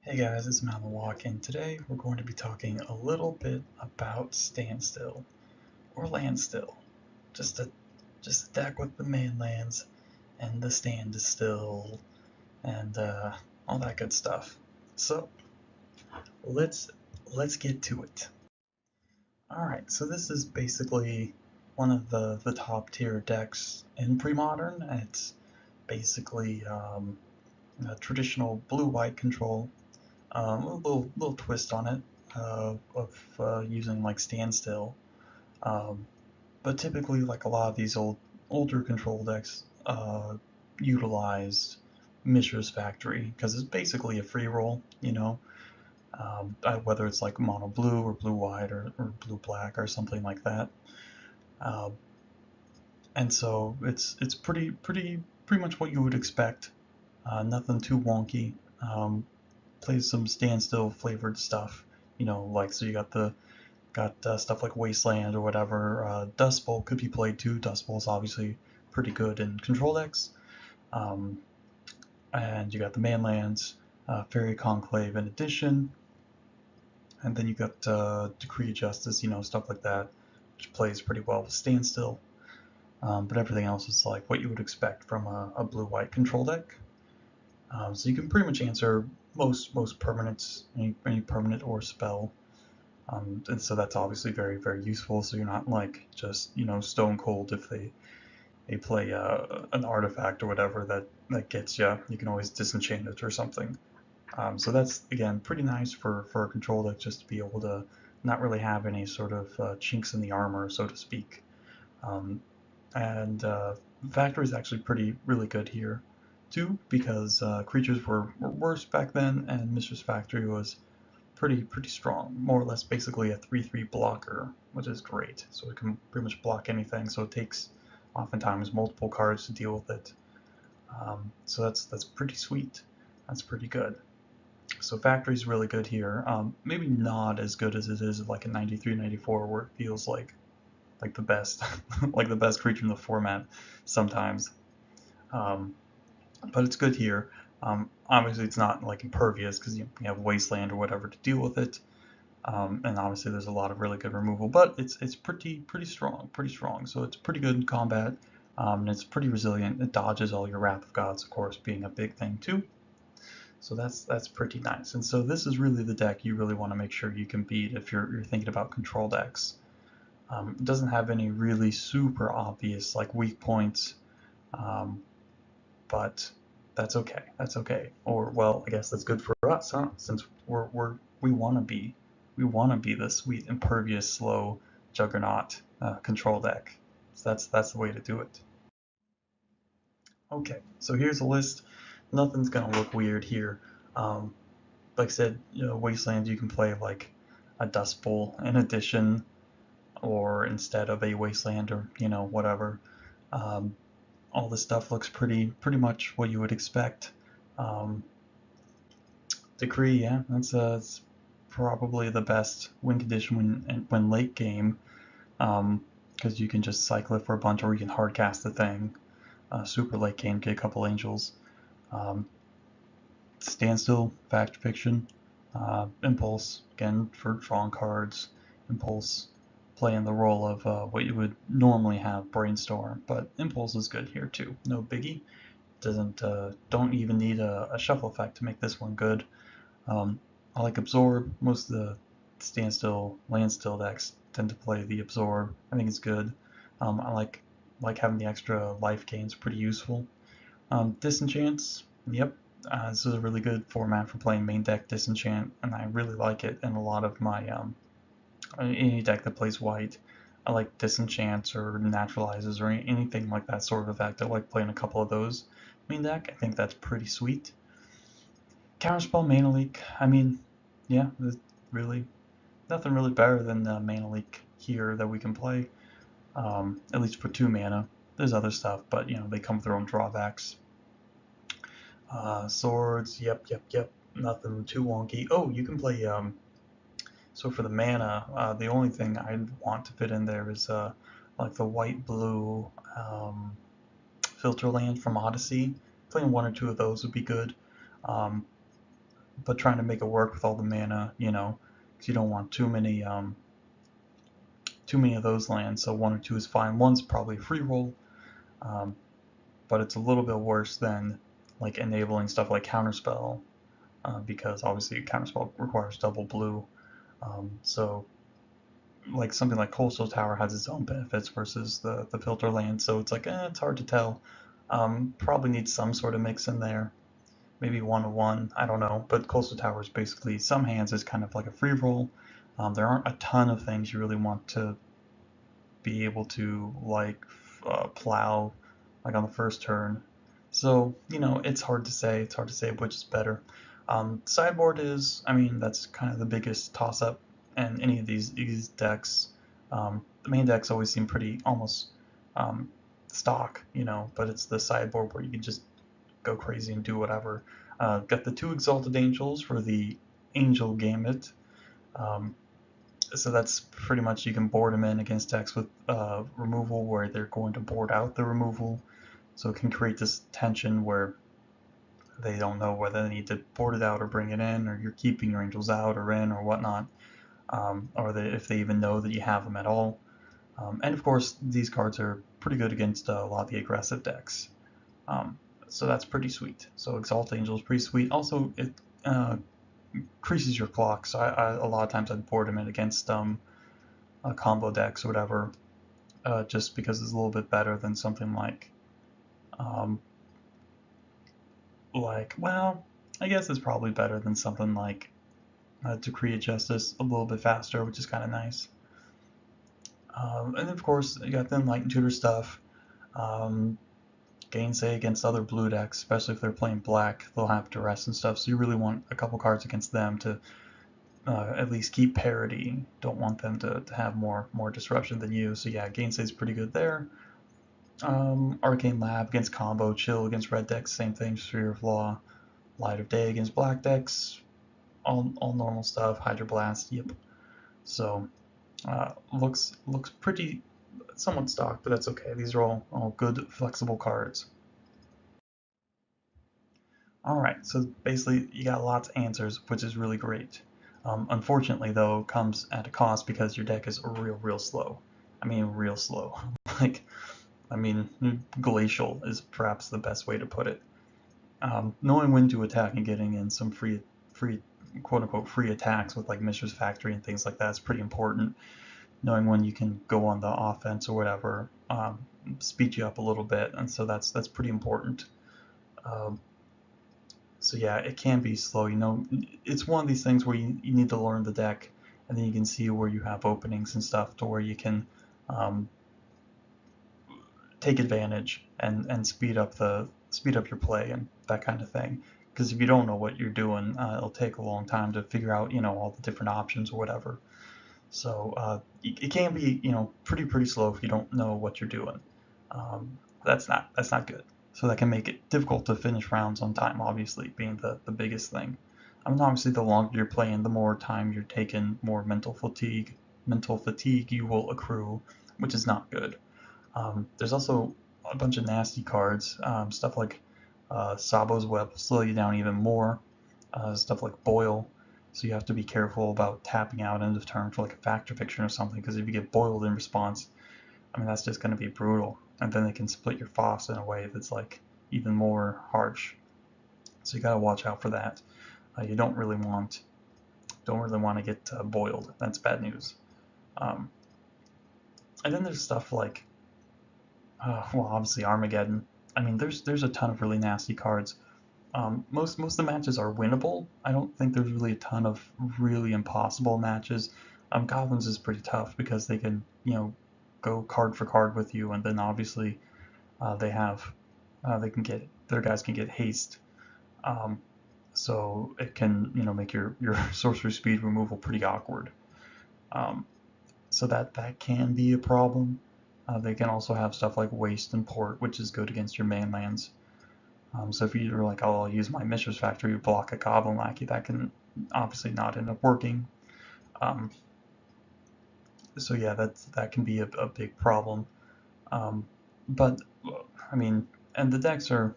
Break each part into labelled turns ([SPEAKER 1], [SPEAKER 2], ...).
[SPEAKER 1] Hey guys, it's Mountain Walk, and today we're going to be talking a little bit about Standstill or Landstill. Just a just a deck with the main lands and the stand is still and all that good stuff. So let's get to it. All right, so this is basically one of the top tier decks in Premodern. It's basically a traditional blue-white control. A little twist on it of using like Standstill, um, but typically like a lot of these older control decks utilized Mishra's Factory because it's basically a free roll, whether it's like mono blue or blue white or blue black or something like that. Um, and so it's pretty much what you would expect. Nothing too wonky. Plays some Standstill flavored stuff, like so you got stuff like Wasteland or whatever. Dust Bowl could be played too. Dust Bowl is obviously pretty good in control decks. Um, and you got the Manlands, Fairy Conclave in addition, and then you got Decree of Justice, stuff like that, which plays pretty well with Standstill. But everything else is like what you would expect from a blue-white control deck. So you can pretty much answer most permanents, any permanent or spell. And so that's obviously very useful. So you're not like just stone cold if they play an artifact or whatever that gets you. You can always disenchant it or something. So that's again pretty nice for a control deck, just to be able to not really have any sort of chinks in the armor, so to speak. Um, and Factory is actually really good here too, because creatures were worse back then, and Mistress Factory was pretty strong. More or less basically a 3/3 blocker, which is great. So it can pretty much block anything. So it takes oftentimes multiple cards to deal with it. So that's pretty sweet. That's pretty good. So Factory's really good here. Maybe not as good as it is like a 93, 94, where it feels like the best like the best creature in the format sometimes. Um, but it's good here. Obviously, it's not like impervious because you have Wasteland or whatever to deal with it. And obviously there's a lot of really good removal, but it's pretty strong. So it's pretty good in combat, and it's pretty resilient. It dodges all your Wrath of Gods, of course, being a big thing too. So that's pretty nice. And so this is really the deck you really want to make sure you can beat if you're thinking about control decks. It doesn't have any really super obvious like weak points, um, but that's okay. That's okay. Or well, I guess that's good for us, huh? Since we want to be the sweet impervious slow juggernaut control deck. So that's the way to do it. Okay, so here's a list. Nothing's gonna look weird here. Um, like I said, Wasteland you can play like a Dust Bowl in addition, or instead of a Wasteland, or whatever. Um, all this stuff looks pretty much what you would expect. Um, Decree, yeah, that's probably the best win condition when late game, because you can just cycle it for a bunch, or you can hard cast the thing. Super late game, get a couple angels. Um, Standstill, Fact Fiction, Impulse, again for drawing cards. Impulse playing the role of what you would normally have Brainstorm, but Impulse is good here too. No biggie. Doesn't don't even need a shuffle effect to make this one good. I like Absorb. Most of the Standstill, Landstill decks tend to play the Absorb. I think it's good. I like having the extra life gain. It's pretty useful. Disenchants. Yep, this is a really good format for playing main deck Disenchant, and I really like it in a lot of my any deck that plays white. I like Disenchants or Naturalizes or anything like that sort of effect. I like playing a couple of those main deck. I think that's pretty sweet. Counterspell Mana Leak. I mean, yeah, there's really nothing really better than Mana Leak here that we can play. At least for 2 mana. There's other stuff, but they come with their own drawbacks. Swords. Yep. Nothing too wonky. Oh, you can play. So for the mana, the only thing I'd want to fit in there is like the white blue filter land from Odyssey. Playing one or two of those would be good. Um, but trying to make it work with all the mana, you know, because you don't want too many of those lands. So one or two is fine. One's probably free roll, um, but it's a little bit worse than like enabling stuff like counterspell, because obviously counterspell requires double blue. So like something like Coastal Tower has its own benefits versus the filter land, so it's like it's hard to tell. Probably needs some sort of mix in there, maybe 1-1, I don't know. But Coastal Tower is basically, some hands is kind of like a free roll. There aren't a ton of things you really want to be able to like plow like on the first turn. So you know, it's hard to say. It's hard to say which is better. Sideboard is, I mean, that's kind of the biggest toss up in any of these decks. The main decks always seem pretty almost um, stock, you know, but it's the sideboard where you can just go crazy and do whatever. Got the two Exalted Angels for the Angel Gamut. Um, so that's pretty much, you can board them in against decks with removal where they're going to board out the removal. So it can create this tension where they don't know whether they need to board it out or bring it in, or you're keeping your angels out or in or whatnot, or if they even know that you have them at all. And of course, these cards are pretty good against a lot of the aggressive decks. Um, so that's pretty sweet. So Exalt Angel is pretty sweet. Also, it increases your clock. So a lot of times I'd board them in against combo decks or whatever, just because it's a little bit better than something um, well, I guess it's probably better than something like Decree of Justice, a little bit faster, which is kind of nice. And of course, you got the Enlightened Tutor stuff. Gainsay against other blue decks, especially if they're playing black, they'll have duress and stuff. So you really want a couple cards against them to at least keep parity. Don't want them to have more disruption than you. So yeah, Gainsay's pretty good there. Arcane Lab against combo, Chill against red decks, same thing. Sphere of Law, Light of Day against black decks, all normal stuff. Hydroblast, yep. So looks pretty somewhat stock, but that's okay. These are all good flexible cards. All right, so basically you got lots of answers, which is really great. Unfortunately, though, comes at a cost because your deck is real slow. I mean, real slow. like, I mean, glacial is perhaps the best way to put it. Knowing when to attack and getting in some free, quote unquote, free attacks with like Mishra's Factory and things like that is pretty important. Knowing when you can go on the offense or whatever, speed you up a little bit, and so that's pretty important. Um, so yeah, it can be slow. You know, it's one of these things where you need to learn the deck, and then you can see where you have openings and stuff to where you can um, take advantage and speed up your play and that kind of thing. Because if you don't know what you're doing, it'll take a long time to figure out, you know, all the different options or whatever. So it can be, you know, pretty slow if you don't know what you're doing. That's not good. So that can make it difficult to finish rounds on time, obviously being the biggest thing. I mean, obviously, the longer you're playing, the more time you're taking, more mental fatigue you will accrue, which is not good. There's also a bunch of nasty cards, stuff like Sabo's Web will slow you down even more, stuff like Boil, so you have to be careful about tapping out end of turn for like a Factor Fiction or something, because if you get boiled in response, I mean, that's just going to be brutal. And then they can split your FOS in a way that's like even more harsh. So you got to watch out for that. You don't really want to get boiled. That's bad news. Um, and then there's stuff like, well, obviously Armageddon. I mean, there's a ton of really nasty cards. Most of the matches are winnable. I don't think there's really a ton of really impossible matches. Goblins is pretty tough because they can, you know, go card for card with you, and then obviously they have they can get their guys can get haste, um, so it can, you know, make your sorcery speed removal pretty awkward. Um, so that can be a problem. They can also have stuff like waste and port, which is good against your main lands. So if you're like, oh, I'll use my Mishra's Factory to block a Goblin Lackey, that can obviously not end up working. Um, so yeah, that can be a big problem. Um, but I mean, and the decks are,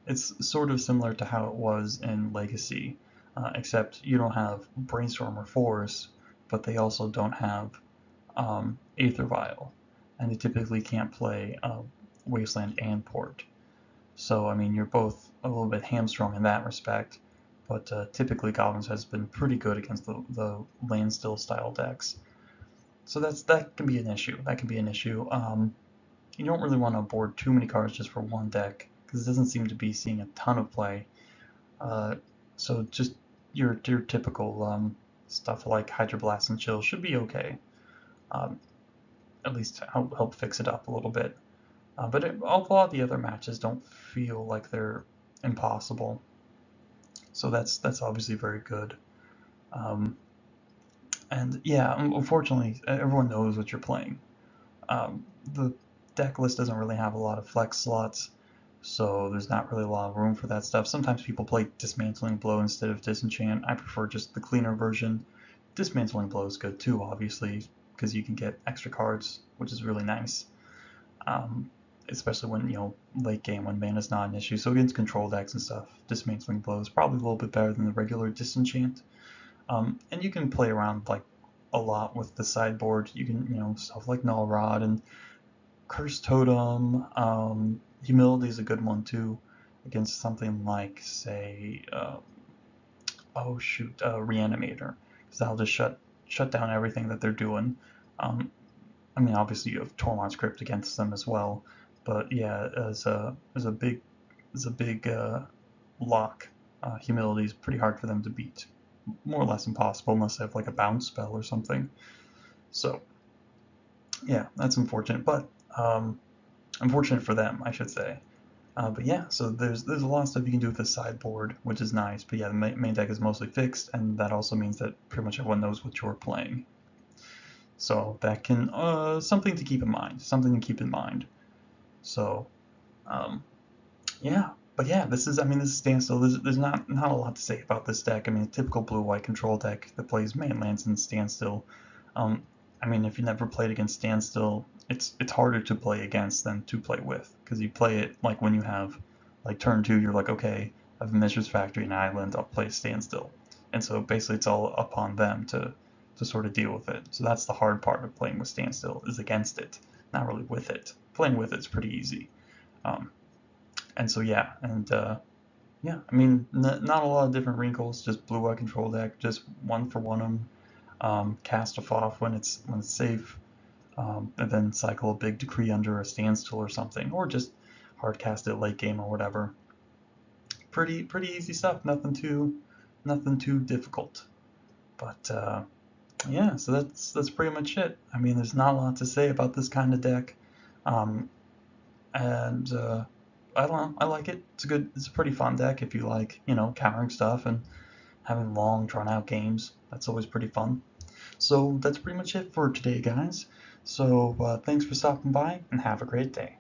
[SPEAKER 1] it's sort of similar to how it was in Legacy. except you don't have Brainstorm or Force, but they also don't have Aether Vial, and they typically can't play Wasteland and Port. So, I mean, you're both a little bit hamstrung in that respect, but typically Goblins has been pretty good against the land still style decks. So that can be an issue. That can be an issue. You don't really want to board too many cards just for one deck, because it doesn't seem to be seeing a ton of play. So just your typical stuff like Hydroblast and Chill should be okay. At least help fix it up a little bit. But a lot of the other matches don't feel like they're impossible. So that's obviously very good. And yeah, unfortunately, everyone knows what you're playing. The deck list doesn't really have a lot of flex slots, so there's not really a lot of room for that stuff. Sometimes people play Dismantling Blow instead of Disenchant. I prefer just the cleaner version. Dismantling Blow is good too, obviously, because you can get extra cards, which is really nice. Especially when, late game when mana's not an issue. So against control decks and stuff, Dismantling Blow is probably a little bit better than the regular Disenchant. And you can play around like a lot with the sideboard. You can, stuff like Null Rod and Cursed Totem. Humility is a good one too, against something like, say, Reanimator, because that'll just shut down everything that they're doing. I mean, obviously you have Tormod's Crypt against them as well, but yeah, as a big lock, Humility is pretty hard for them to beat. More or less impossible unless they have like a bounce spell or something. So yeah, that's unfortunate, but unfortunate for them, I should say. But yeah, so there's a lot of stuff you can do with the sideboard, which is nice. But yeah, the main deck is mostly fixed, and that also means that pretty much everyone knows what you're playing. So that can something to keep in mind. Something to keep in mind. So yeah, but yeah, this is Standstill. There's not a lot to say about this deck. I mean, a typical blue-white control deck that plays main lands in Standstill. I mean, if you never played against Standstill, it's harder to play against than to play with, because you play it like when you have like turn 2, you're like, okay, I have a Mishra's Factory and Island, I'll play Standstill, and so basically it's all upon them to sort of deal with it. So that's the hard part of playing with Standstill, is against it, not really with it. Playing with it's pretty easy. And so yeah, and yeah, I mean, not a lot of different wrinkles, just blue-white control deck, just one for one of them. Cast off when it's safe, and then cycle a big decree under a standstill or something, or just hard cast it late game or whatever. Pretty easy stuff, nothing too difficult. But yeah, so that's pretty much it. I mean, there's not a lot to say about this kind of deck, and I don't know, I like it. It's a pretty fun deck if you like, countering stuff and having long drawn out games. That's always pretty fun. So that's pretty much it for today, guys. So thanks for stopping by, and have a great day.